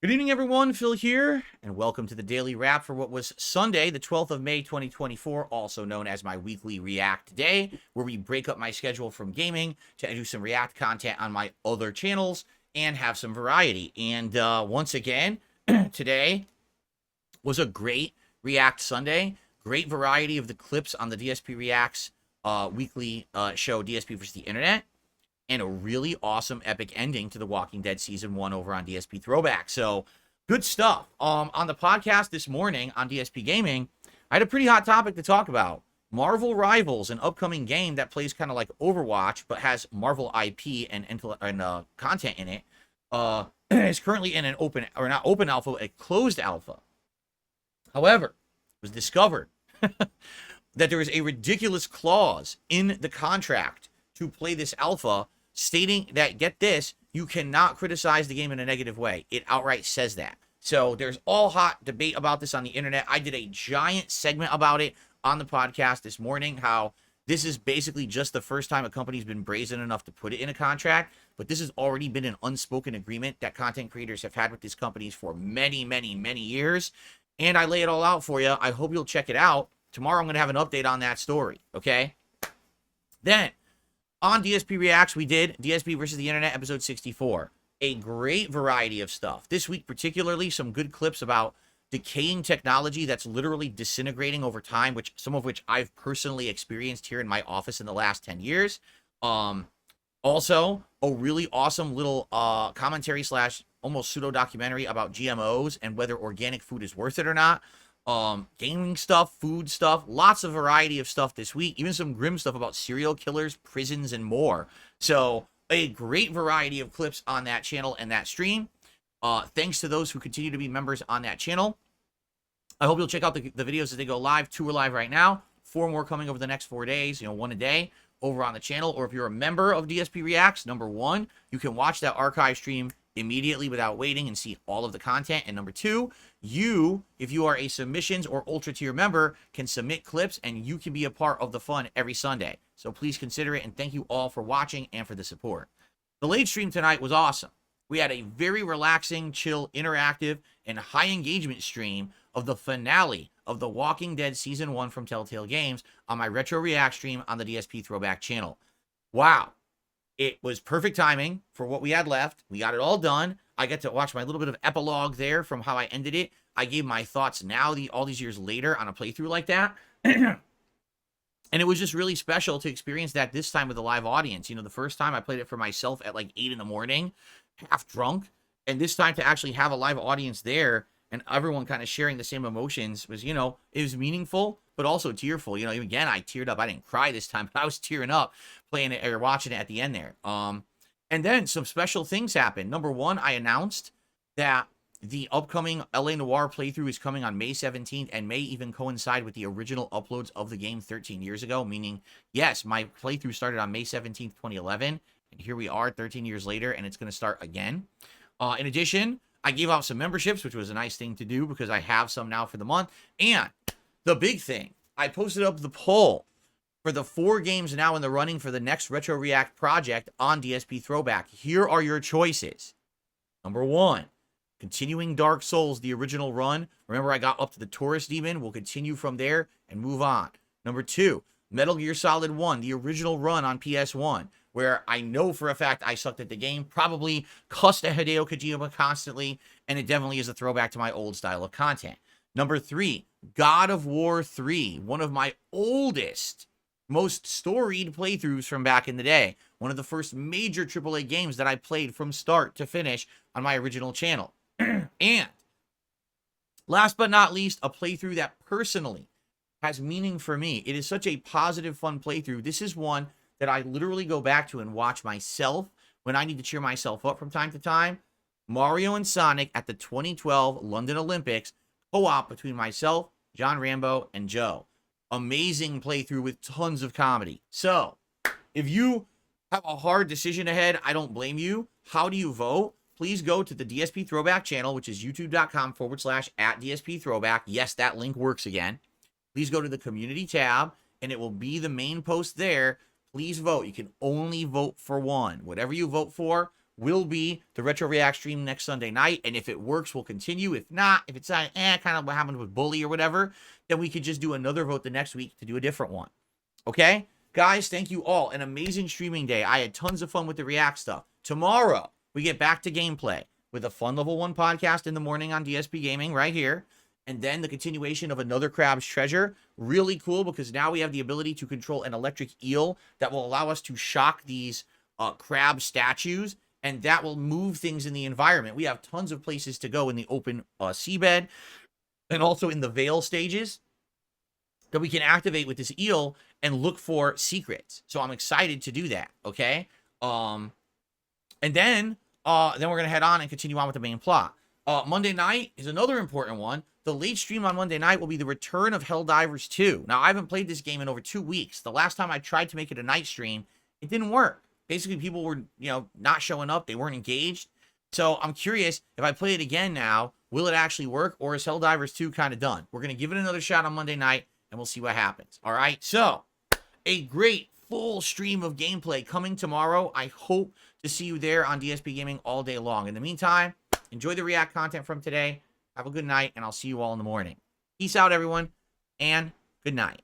Good evening, everyone. Phil here, and welcome to the Daily Wrap for what was Sunday, the 12th of May, 2024, also known as my weekly React Day, where we break up my schedule from gaming to do some React content on my other channels and have some variety. And once again, today was a great React Sunday. Great variety of the clips on the DSP Reacts weekly show, DSP versus the Internet. And a really awesome epic ending to The Walking Dead Season 1 over on DSP Throwback. So, good stuff. On the podcast this morning on DSPGaming, I had a pretty hot topic to talk about. Marvel Rivals, an upcoming game that plays kind of like Overwatch, but has Marvel IP and content in it, is currently in an open, or not open alpha, a closed alpha. However, it was discovered that there is a ridiculous clause in the contract to play this alpha stating that, get this, you cannot criticize the game in a negative way. It outright says that. So there's all hot debate about this on the internet. I did a giant segment about it on the podcast this morning, how this is basically just the first time a company's been brazen enough to put it in a contract, but this has already been an unspoken agreement that content creators have had with these companies for many, many, many years. And I lay it all out for you. I hope you'll check it out. Tomorrow I'm going to have an update on that story, okay? Then, on DSP Reacts, we did DSP versus the Internet, episode 64. A great variety of stuff. This week, particularly, some good clips about decaying technology that's literally disintegrating over time, which some of which I've personally experienced here in my office in the last 10 years. Also, a really awesome little commentary slash almost pseudo-documentary about GMOs and whether organic food is worth it or not. Gaming stuff, food stuff, lots of variety of stuff this week, even some grim stuff about serial killers, prisons, and more. So a great variety of clips on that channel and that stream. Thanks to those who continue to be members on that channel. I hope you'll check out the videos as they go live. 2 are live right now. 4 more coming over the next 4 days, 1 a day over on the channel. Or if you're a member of DSP Reacts, number 1, you can watch that archive stream immediately without waiting and see all of the content. And number 2, if you are a submissions or ultra tier member, can submit clips and you can be a part of the fun every Sunday. So please consider it, and thank you all for watching and for the support. The late stream tonight was awesome. We had a very relaxing, chill, interactive, and high engagement stream of the finale of The Walking Dead Season 1 from Telltale Games on my Retro React stream on the DSP Throwback channel. Wow. It was perfect timing for what we had left. We got it all done. I get to watch my little bit of epilogue there from how I ended it. I gave my thoughts now, all these years later, on a playthrough like that. And it was just really special to experience that this time with a live audience. The first time I played it for myself at like 8 in the morning, half drunk. And this time to actually have a live audience there and everyone kind of sharing the same emotions was, it was meaningful, but also tearful. Again, I teared up. I didn't cry this time, but I was tearing up playing it or watching it at the end there. And then some special things happened. Number 1, I announced that the upcoming LA Noire playthrough is coming on May 17th and may even coincide with the original uploads of the game 13 years ago, meaning, yes, my playthrough started on May 17th, 2011, and here we are 13 years later, and it's going to start again. In addition, I gave out some memberships, which was a nice thing to do because I have some now for the month. And the big thing, I posted up the poll for the 4 games now in the running for the next Retro React project on DSP Throwback. Here are your choices. Number 1, continuing Dark Souls, the original run. Remember, I got up to the Taurus Demon. We'll continue from there and move on. Number 2, Metal Gear Solid 1, the original run on PS1, where I know for a fact I sucked at the game, probably cussed at Hideo Kojima constantly, and it definitely is a throwback to my old style of content. Number 3, God of War 3, one of my oldest, most storied playthroughs from back in the day. One of the first major AAA games that I played from start to finish on my original channel. And last but not least, a playthrough that personally has meaning for me. It is such a positive, fun playthrough. This is one that I literally go back to and watch myself when I need to cheer myself up from time to time. Mario and Sonic at the 2012 London Olympics, co-op between myself, John Rambo, and Joe. Amazing playthrough with tons of comedy. So, if you have a hard decision ahead, I don't blame you. How do you vote? Please go to the DSP Throwback channel, which is youtube.com/@DSP Throwback. Yes, that link works again. Please go to the community tab, and it will be the main post there. Please vote. You can only vote for one. Whatever you vote for will be the Retro React stream next Sunday night. And if it works, we'll continue. If not, if it's kind of what happened with Bully or whatever, then we could just do another vote the next week to do a different one. Okay? Guys, thank you all. An amazing streaming day. I had tons of fun with the React stuff. Tomorrow, we get back to gameplay with a fun level 1 podcast in the morning on DSP Gaming right here. And then the continuation of another Crab's Treasure. Really cool because now we have the ability to control an electric eel that will allow us to shock these crab statues. And that will move things in the environment. We have tons of places to go in the open seabed and also in the veil stages that we can activate with this eel and look for secrets. So I'm excited to do that, okay? And then we're going to head on and continue on with the main plot. Monday night is another important one. The late stream on Monday night will be the return of Helldivers 2. Now, I haven't played this game in over 2 weeks. The last time I tried to make it a night stream, it didn't work. Basically, people were, not showing up. They weren't engaged. So I'm curious, if I play it again now, will it actually work, or is Helldivers 2 kind of done? We're going to give it another shot on Monday night, and we'll see what happens. All right? So, a great full stream of gameplay coming tomorrow. I hope to see you there on DSP Gaming all day long. In the meantime, enjoy the React content from today. Have a good night, and I'll see you all in the morning. Peace out, everyone, and good night.